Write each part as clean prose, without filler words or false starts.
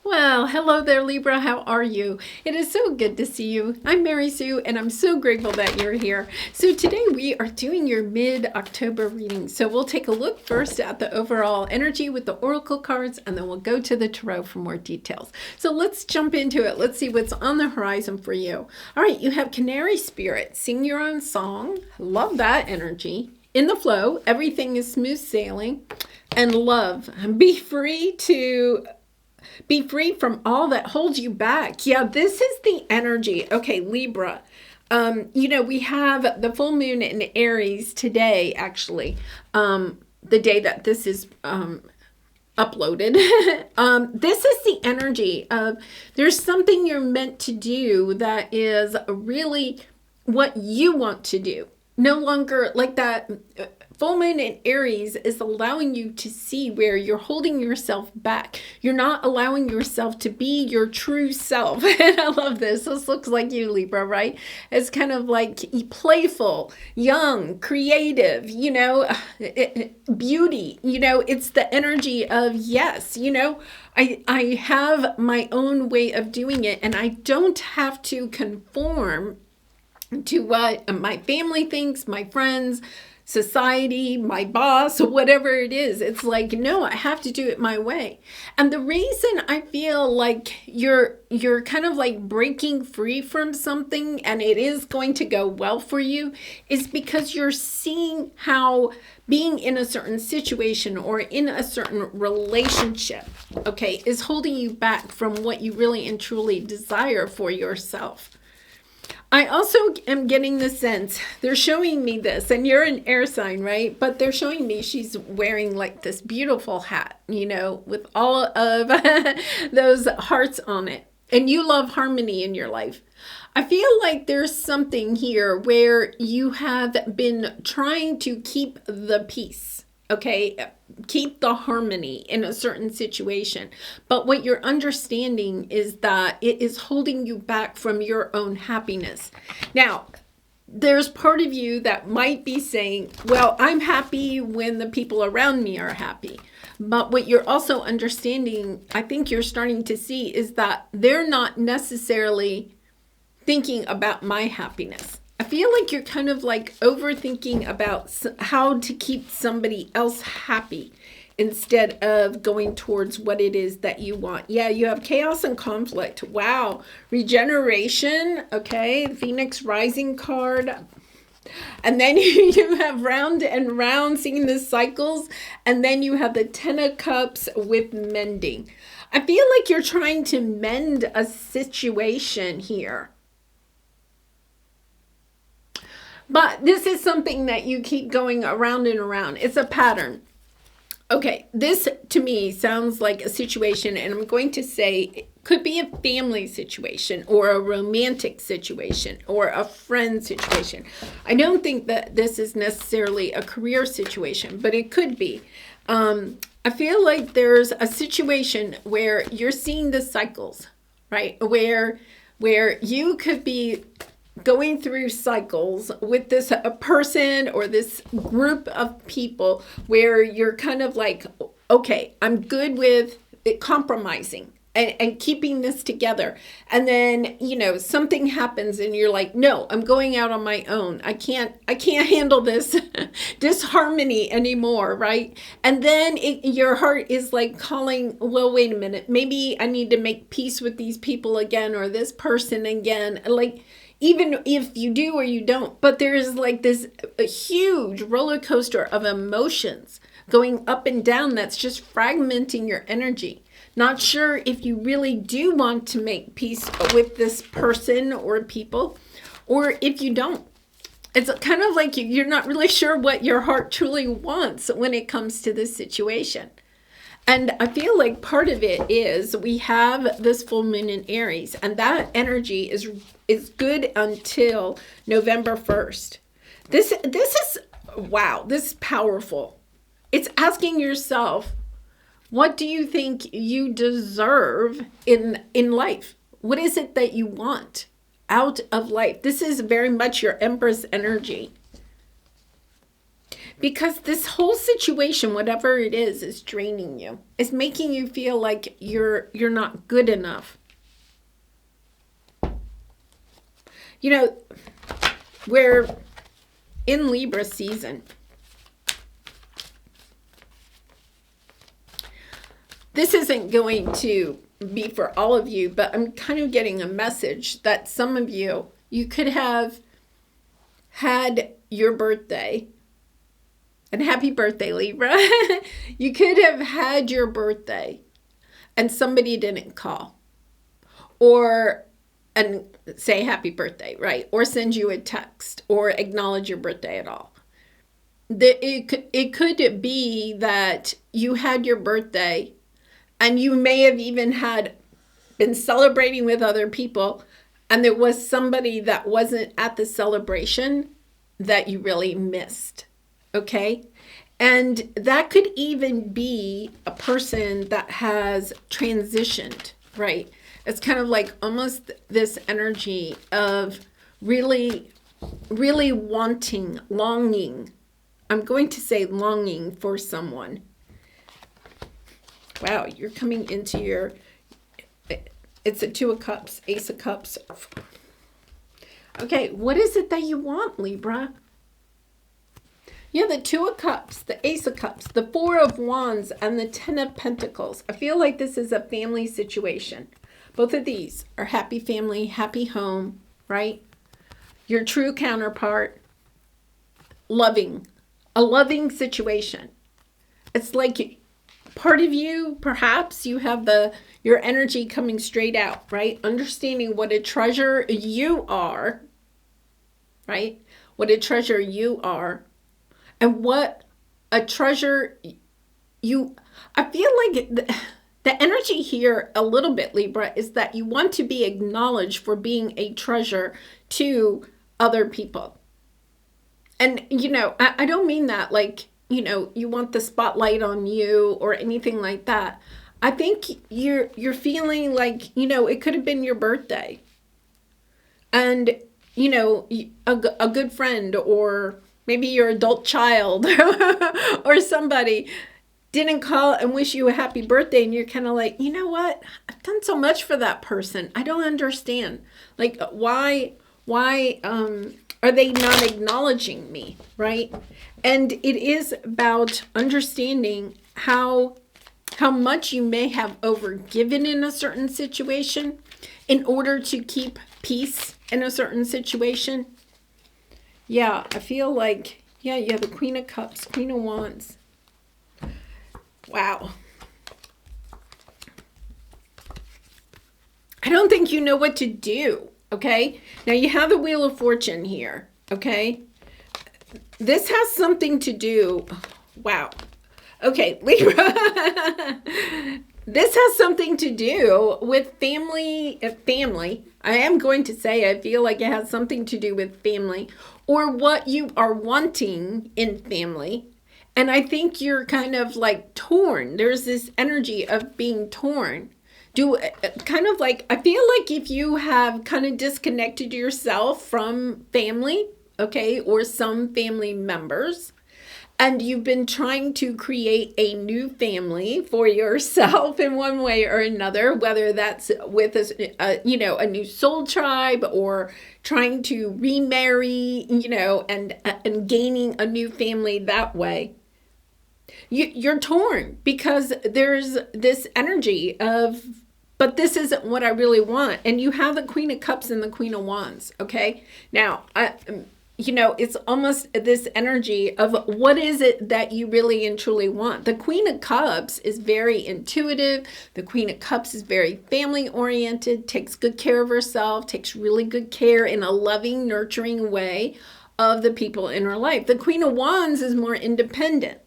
Well, hello there, Libra. How are you? It is so good to see you. I'm Mary Sue, and I'm so grateful that you're here. So today we are doing your mid-October reading. So we'll take a look first at the overall energy with the oracle cards, and then we'll go to the tarot for more details. So let's jump into it. Let's see what's on the horizon for you. All right, you have Canary Spirit. Sing your own song. Love that energy. In the flow, everything is smooth sailing. And love. Be free from all that holds you back. Yeah, this is the energy. Okay, Libra. We have the full moon in Aries today, actually. The day that this is uploaded. This is the energy of there's something you're meant to do that is really what you want to do. No longer like that. Full moon in Aries is allowing you to see where you're holding yourself back. You're not allowing yourself to be your true self. And I love this. This looks like you, Libra, right? It's kind of like playful, young, creative, beauty. It's the energy of yes, I have my own way of doing it, and I don't have to conform to what my family thinks, my friends, society, my boss, whatever it is. It's like, no, I have to do it my way. And the reason I feel like you're kind of like breaking free from something and it is going to go well for you is because you're seeing how being in a certain situation or in a certain relationship, okay, is holding you back from what you really and truly desire for yourself. I also am getting the sense, they're showing me this, and you're an air sign, right? But they're showing me she's wearing like this beautiful hat, with all of those hearts on it. And you love harmony in your life. I feel like there's something here where you have been trying to keep the peace, okay? Keep the harmony in a certain situation. But what you're understanding is that it is holding you back from your own happiness. Now, there's part of you that might be saying, well, I'm happy when the people around me are happy. But what you're also understanding, I think you're starting to see, is that they're not necessarily thinking about my happiness. I feel like you're kind of like overthinking about how to keep somebody else happy instead of going towards what it is that you want. Yeah, you have chaos and conflict. Wow. Regeneration. Okay. Phoenix Rising card. And then you have round and round, seeing the cycles. And then you have the Ten of Cups with mending. I feel like you're trying to mend a situation here. But this is something that you keep going around and around. It's a pattern. Okay, this to me sounds like a situation, and I'm going to say it could be a family situation or a romantic situation or a friend situation. I don't think that this is necessarily a career situation, but it could be. I feel like there's a situation where you're seeing the cycles, right? Where you could be going through cycles with this a person or this group of people where you're kind of like, okay, I'm good with it, compromising and keeping this together. And then, something happens and you're like, no, I'm going out on my own. I can't handle this disharmony anymore, right? And then your heart is like calling, well, wait a minute, maybe I need to make peace with these people again or this person again. Like, even if you do or you don't, but there is like this a huge roller coaster of emotions going up and down that's just fragmenting your energy. Not sure if you really do want to make peace with this person or people, or if you don't. It's kind of like you're not really sure what your heart truly wants when it comes to this situation. And I feel like part of it is we have this full moon in Aries, and that energy is good until November 1st. This is, wow, this is powerful. It's asking yourself, what do you think you deserve in life? What is it that you want out of life? This is very much your Empress energy. Because this whole situation, whatever it is draining you. It's making you feel like you're not good enough. You know, we're in Libra season. This isn't going to be for all of you, but I'm kind of getting a message that some of you could have had your birthday. And happy birthday, Libra. You could have had your birthday and somebody didn't call and say happy birthday, right? Or send you a text or acknowledge your birthday at all. It could be that you had your birthday and you may have even been celebrating with other people, and there was somebody that wasn't at the celebration that you really missed. Okay? And that could even be a person that has transitioned, right? It's kind of like almost this energy of really, really wanting, longing. I'm going to say longing for someone. Wow, you're coming into it's a Two of Cups, Ace of Cups. Okay, what is it that you want, Libra? Yeah, the Two of Cups, the Ace of Cups, the Four of Wands, and the Ten of Pentacles. I feel like this is a family situation. Both of these are happy family, happy home, right? Your true counterpart, loving, a loving situation. It's like part of you, perhaps you have your energy coming straight out, right? Understanding what a treasure you are, right? What a treasure you are. And what a treasure I feel like the energy here a little bit, Libra, is that you want to be acknowledged for being a treasure to other people. And, I don't mean that like, you want the spotlight on you or anything like that. I think you're feeling like, it could have been your birthday. And, a good friend or maybe your adult child or somebody didn't call and wish you a happy birthday, and you're kind of like, you know what? I've done so much for that person. I don't understand. Like, why are they not acknowledging me, right? And it is about understanding how much you may have overgiven in a certain situation in order to keep peace in a certain situation. Yeah, I feel like, you have the Queen of Cups, Queen of Wands. Wow. I don't think you know what to do, okay? Now you have the Wheel of Fortune here, okay? This has something to do, wow. Okay, Libra. This has something to do with family. I am going to say I feel like it has something to do with family or what you are wanting in family. And I think you're kind of like torn. There's this energy of being torn. Kind of like, I feel like if you have kind of disconnected yourself from family, okay, or some family members, and you've been trying to create a new family for yourself in one way or another, whether that's with a new soul tribe or trying to remarry, and gaining a new family that way. You're torn because there's this energy of, but this isn't what I really want. And you have the Queen of Cups and the Queen of Wands, okay? Now, it's almost this energy of what is it that you really and truly want. The Queen of Cups is very intuitive. The Queen of Cups is very family oriented, takes good care of herself, takes really good care in a loving, nurturing way of the people in her life. The Queen of Wands is more independent,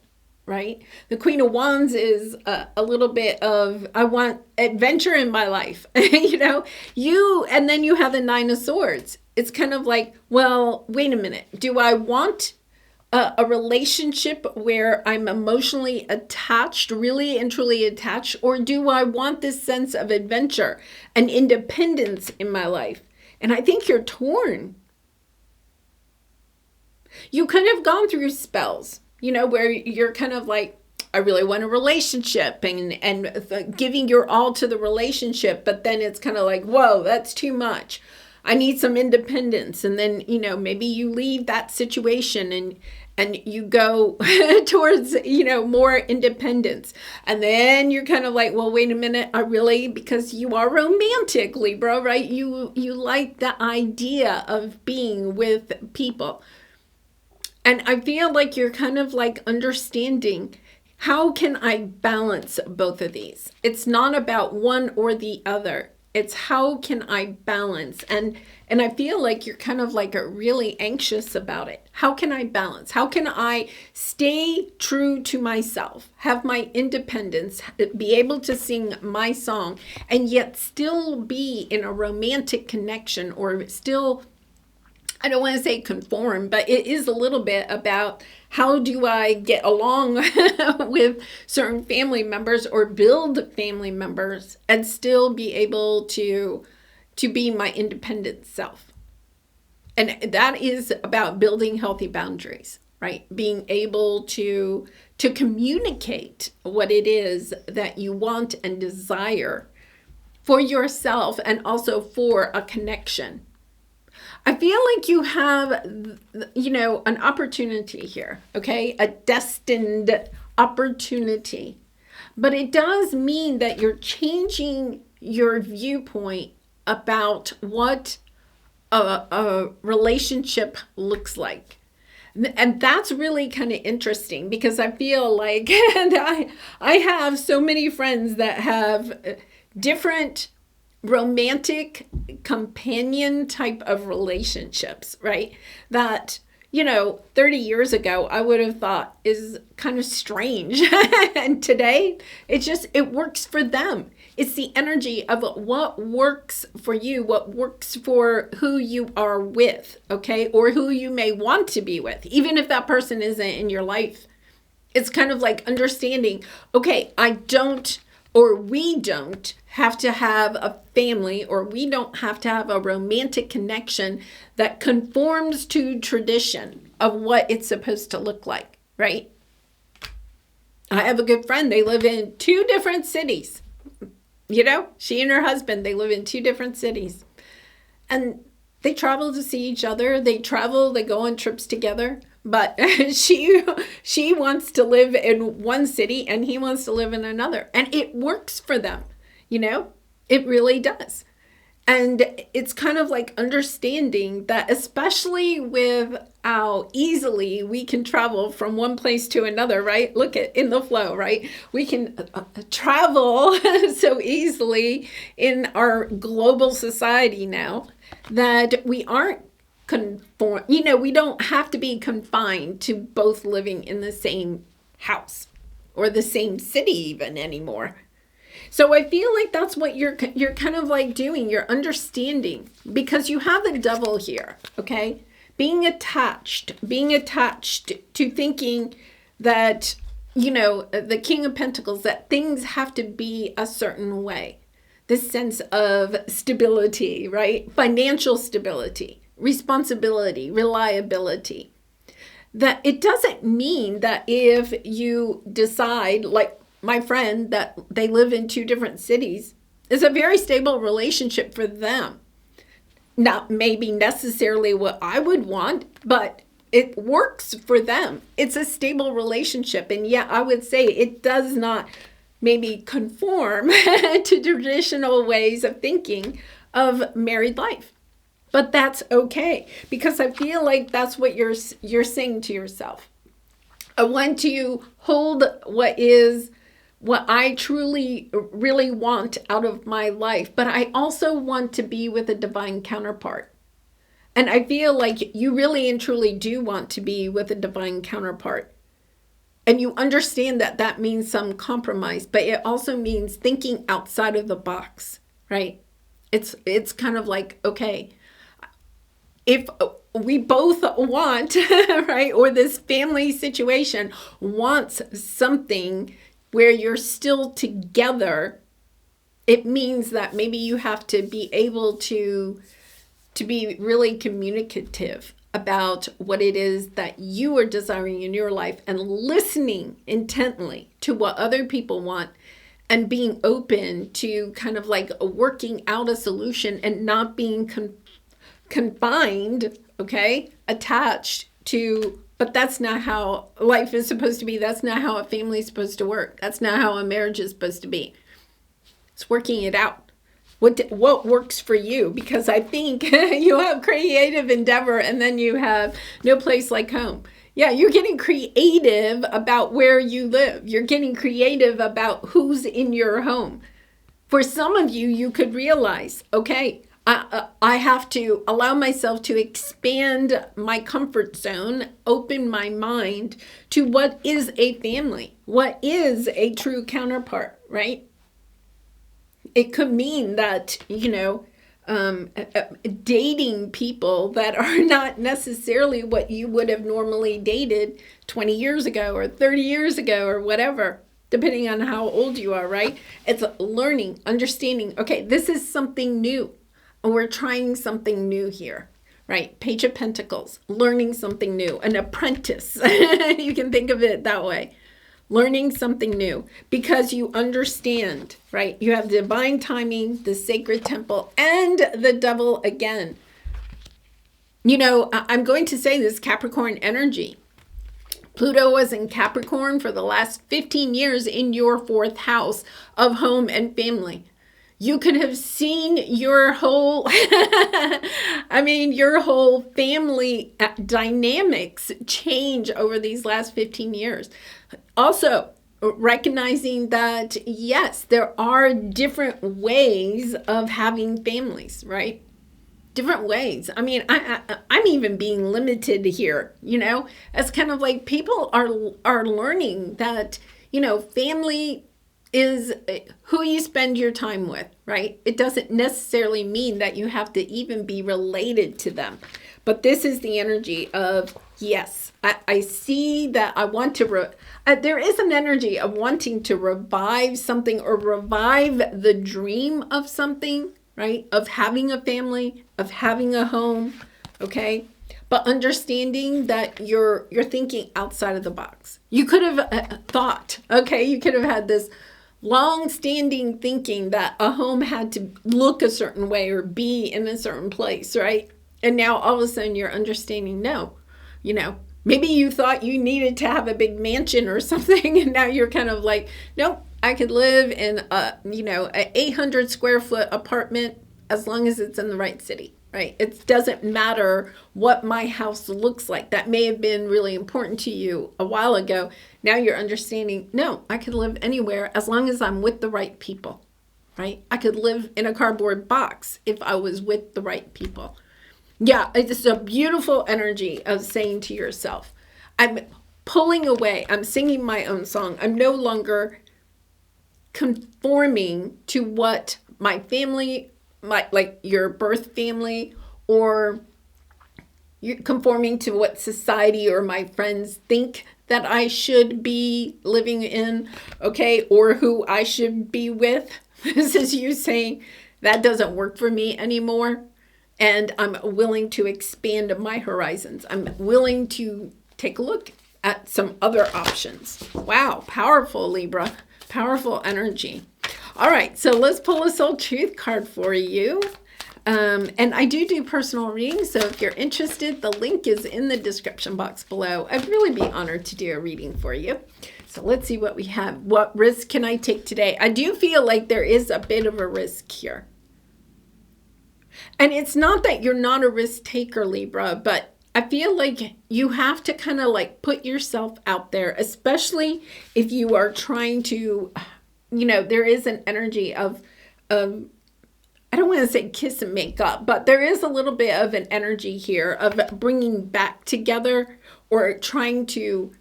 right? The Queen of Wands is a little bit of, I want adventure in my life, and then you have the Nine of Swords. It's kind of like, well, wait a minute. Do I want a relationship where I'm emotionally attached, really and truly attached, or do I want this sense of adventure and independence in my life? And I think you're torn. You could have gone through spells, where you're kind of like, I really want a relationship and giving your all to the relationship, but then it's kind of like, whoa, that's too much. I need some independence. And then, maybe you leave that situation and you go towards, more independence. And then you're kind of like, well, wait a minute, because you are romantic, Libra, right? You like the idea of being with people. And I feel like you're kind of like understanding, how can I balance both of these? It's not about one or the other. It's how can I balance? And I feel like you're kind of like really anxious about it. How can I balance? How can I stay true to myself, have my independence, be able to sing my song, and yet still be in a romantic connection, or still, I don't want to say conform, but it is a little bit about how do I get along with certain family members or build family members and still be able to be my independent self. And that is about building healthy boundaries, right? Being able to communicate what it is that you want and desire for yourself and also for a connection. I feel like you have, an opportunity here, okay? A destined opportunity. But it does mean that you're changing your viewpoint about what a relationship looks like. And that's really kind of interesting, because I feel like I have so many friends that have different romantic companion type of relationships, right? That, 30 years ago, I would have thought is kind of strange. And today, it works for them. It's the energy of what works for you, what works for who you are with, okay? Or who you may want to be with, even if that person isn't in your life. It's kind of like understanding, okay, we don't have to have a family, or we don't have to have a romantic connection that conforms to tradition of what it's supposed to look like, right? I have a good friend. They live in 2 different cities. She and her husband, they live in 2 different cities. And they travel to see each other. They go on trips together. But she wants to live in one city and he wants to live in another. And it works for them, It really does. And it's kind of like understanding that, especially with how easily we can travel from one place to another, right? Look at in the flow, right? We can travel so easily in our global society now that we aren't we don't have to be confined to both living in the same house or the same city even anymore. So I feel like that's what you're kind of like doing. You're understanding, because you have the devil here, okay? Being attached to thinking that, the King of Pentacles, that things have to be a certain way. This sense of stability, right? Financial stability, responsibility, reliability. That it doesn't mean that if you decide, like my friend, that they live in 2 different cities, it's a very stable relationship for them. Not maybe necessarily what I would want, but it works for them. It's a stable relationship. And yet I would say it does not maybe conform to traditional ways of thinking of married life. But that's okay, because I feel like that's what you're saying to yourself. I want to hold what I truly really want out of my life, but I also want to be with a divine counterpart. And I feel like you really and truly do want to be with a divine counterpart. And you understand that that means some compromise, but it also means thinking outside of the box, right? It's kind of like, okay, if we both want, right, or this family situation wants something where you're still together, it means that maybe you have to be able to be really communicative about what it is that you are desiring in your life and listening intently to what other people want and being open to kind of like working out a solution and not being confined, okay, attached to, but that's not how life is supposed to be. That's not how a family is supposed to work. That's not how a marriage is supposed to be. It's working it out. What works for you? Because I think you have creative endeavor and then you have no place like home. Yeah, you're getting creative about where you live. You're getting creative about who's in your home. For some of you, you could realize, okay, I have to allow myself to expand my comfort zone, open my mind to what is a family, what is a true counterpart, right? It could mean that, dating people that are not necessarily what you would have normally dated 20 years ago or 30 years ago or whatever, depending on how old you are, right? It's learning, understanding, okay, this is something new. And we're trying something new here, right? Page of Pentacles, learning something new, an apprentice. You can think of it that way. Learning something new because you understand, right? You have divine timing, the sacred temple, and the devil again. I'm going to say this Capricorn energy. Pluto was in Capricorn for the last 15 years in your fourth house of home and family. You could have seen your whole, your whole family dynamics change over these last 15 years. Also, recognizing that, yes, there are different ways of having families, right? Different ways. I'm even being limited here, It's kind of like people are learning that, family is who you spend your time with, right? It doesn't necessarily mean that you have to even be related to them. But this is the energy of, yes, I see that I want to, there is an energy of wanting to revive something or revive the dream of something, right? Of having a family, of having a home, okay? But understanding that you're thinking outside of the box. You could have thought, okay, you could have had this long-standing thinking that a home had to look a certain way or be in a certain place, right? And now all of a sudden you're understanding, no, maybe you thought you needed to have a big mansion or something, and now you're kind of like, nope, I could live in a 800 square foot apartment as long as it's in the right city, right? It doesn't matter what my house looks like. That may have been really important to you a while ago. Now you're understanding, no, I could live anywhere as long as I'm with the right people, right? I could live in a cardboard box if I was with the right people. Yeah, it's a beautiful energy of saying to yourself, I'm pulling away. I'm singing my own song. I'm no longer conforming to what my family, like your birth family, or you're conforming to what society or my friends think that I should be living in, okay, or who I should be with. This is you saying that doesn't work for me anymore. And I'm willing to expand my horizons. I'm willing to take a look at some other options. Wow, powerful, Libra. Powerful energy. All right, so let's pull a soul truth card for you. And I do personal readings, so if you're interested, the link is in the description box below. I'd really be honored to do a reading for you. So let's see what we have. What risk can I take today? I do feel like there is a bit of a risk here. And it's not that you're not a risk taker, Libra, but I feel like you have to kind of like put yourself out there, especially if you are trying to, there is an energy of I don't want to say kiss and make up, but there is a little bit of an energy here of bringing back together or trying to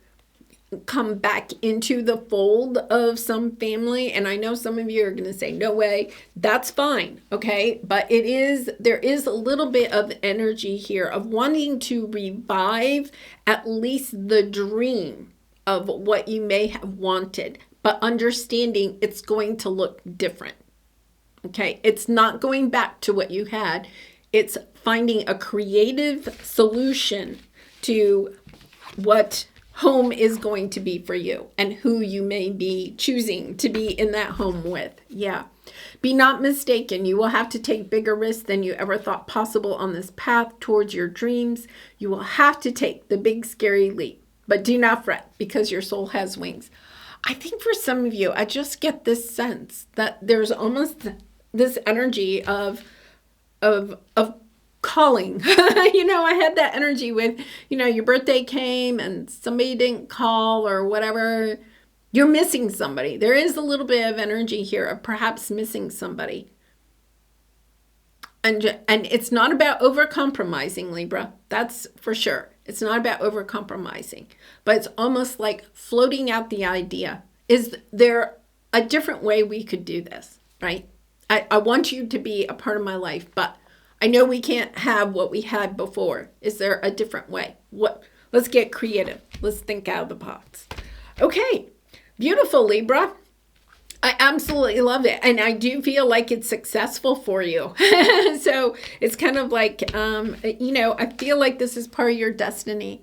come back into the fold of some family. And I know some of you are going to say, no way, that's fine. Okay. But there is a little bit of energy here of wanting to revive at least the dream of what you may have wanted, but understanding it's going to look different. Okay. It's not going back to what you had. It's finding a creative solution to what home is going to be for you and who you may be choosing to be in that home with. Yeah. Be not mistaken. You will have to take bigger risks than you ever thought possible on this path towards your dreams. You will have to take the big scary leap, but do not fret because your soul has wings. I think for some of you, I just get this sense that there's almost this energy of calling. I had that energy with, your birthday came and somebody didn't call or whatever. You're missing somebody. There is a little bit of energy here of perhaps missing somebody. And it's not about over-compromising, Libra. That's for sure. It's not about over-compromising. But it's almost like floating out the idea. Is there a different way we could do this, right? I want you to be a part of my life, but I know we can't have what we had before. Is there a different way? Let's get creative. Let's think out of the box. Okay, beautiful, Libra. I absolutely love it. And I do feel like it's successful for you. So it's kind of like, I feel like this is part of your destiny.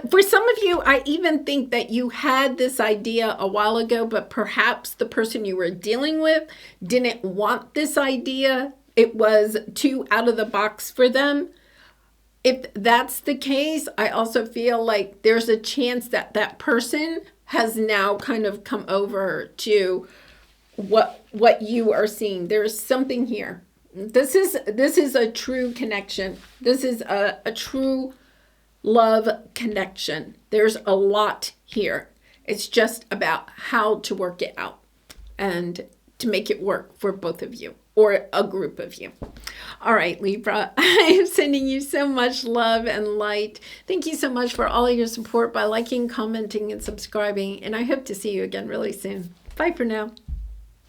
For some of you, I even think that you had this idea a while ago, but perhaps the person you were dealing with didn't want this idea. It was too out of the box for them. If that's the case, I also feel like there's a chance that that person has now kind of come over to what you are seeing. There's something here. This is a true connection. This is a true love connection. There's a lot here. It's just about how to work it out and to make it work for both of you or a group of you. All right, Libra, I am sending you so much love and light. Thank you so much for all of your support by liking, commenting, and subscribing. And I hope to see you again really soon. Bye for now.